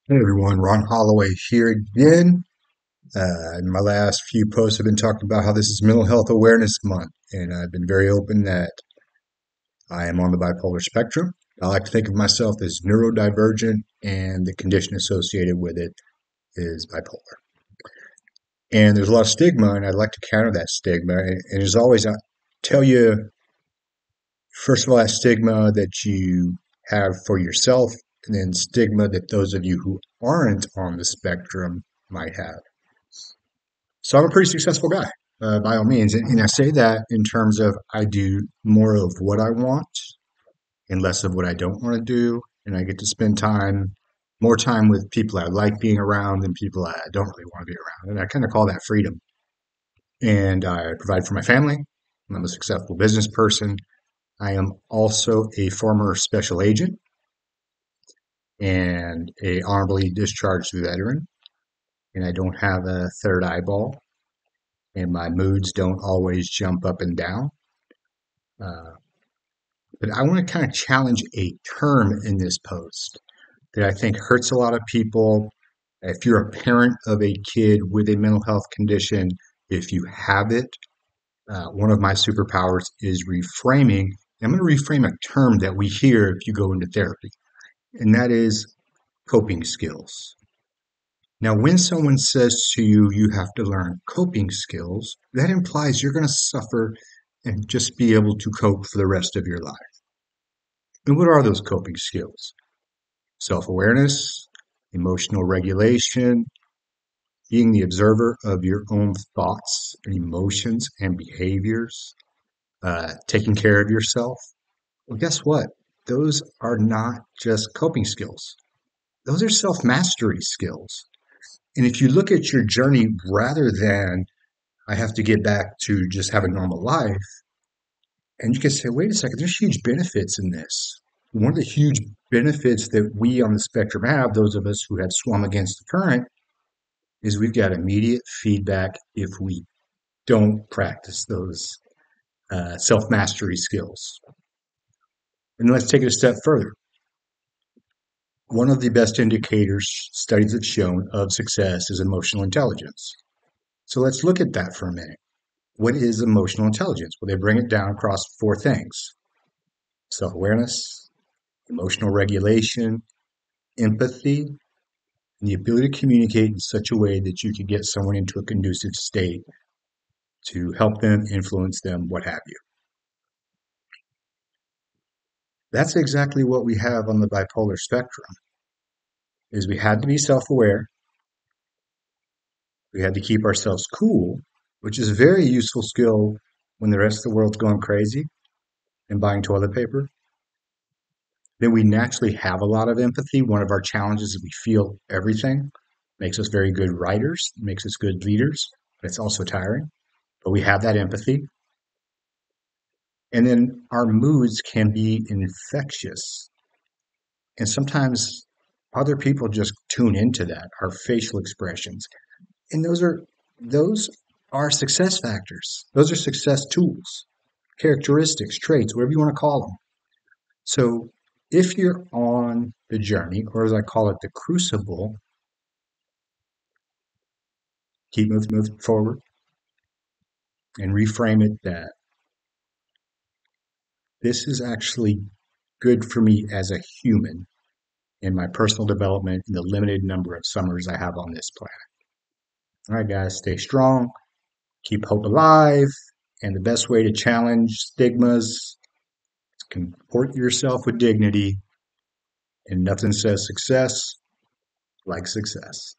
Hey everyone, Ron Holloway here again. In my last few posts, I've been talking about how this is Mental Health Awareness Month, and I've been very open that I am on the bipolar spectrum. I like to think of myself as neurodivergent, and the condition associated with it is bipolar. And there's a lot of stigma, and I'd like to counter that stigma. And as always, I tell you, first of all, that stigma that you have for yourself, and then stigma that those of you who aren't on the spectrum might have. So I'm a pretty successful guy, by all means. And I say that in terms of I do more of what I want and less of what I don't want to do. And I get to spend more time with people I like being around than people I don't really want to be around. And I kind of call that freedom. And I provide for my family. I'm a successful business person. I am also a former special agent and a honorably discharged veteran. And I don't have a third eyeball. And my moods don't always jump up and down. Uh, but I want to kind of challenge a term in this post that I think hurts a lot of people. If you're a parent of a kid with a mental health condition, if you have it, one of my superpowers is reframing. I'm going to reframe a term that we hear if you go into therapy, and that is coping skills. Now, when someone says to you, you have to learn coping skills, that implies you're going to suffer and just be able to cope for the rest of your life. And what are those coping skills? Self-awareness, emotional regulation, being the observer of your own thoughts, emotions, and behaviors, taking care of yourself. Well, guess what? Those are not just coping skills. Those are self-mastery skills. And if you look at your journey rather than I have to get back to just have a normal life, and you can say, wait a second, there's huge benefits in this. One of the huge benefits that we on the spectrum have, those of us who have swum against the current, is we've got immediate feedback if we don't practice those self mastery skills. And let's take it a step further. One of the best indicators studies have shown of success is emotional intelligence. So let's look at that for a minute. What is emotional intelligence? Well, they bring it down across four things: self awareness, emotional regulation, empathy, and the ability to communicate in such a way that you can get someone into a conducive state to help them, influence them, what have you. That's exactly what we have on the bipolar spectrum. Is we had to be self-aware, we had to keep ourselves cool, which is a very useful skill when the rest of the world's going crazy and buying toilet paper. Then we naturally have a lot of empathy. One of our challenges is we feel everything. Makes us very good writers, makes us good leaders, but it's also tiring. But we have that empathy. And then our moods can be infectious. And sometimes other people just tune into that, our facial expressions. And those are success factors. Those are success tools, characteristics, traits, whatever you want to call them. So if you're on the journey, or as I call it, the crucible, keep moving forward and reframe it that this is actually good for me as a human in my personal development in the limited number of summers I have on this planet. All right, guys, stay strong, keep hope alive, and the best way to challenge stigmas is comport yourself with dignity, and nothing says success like success.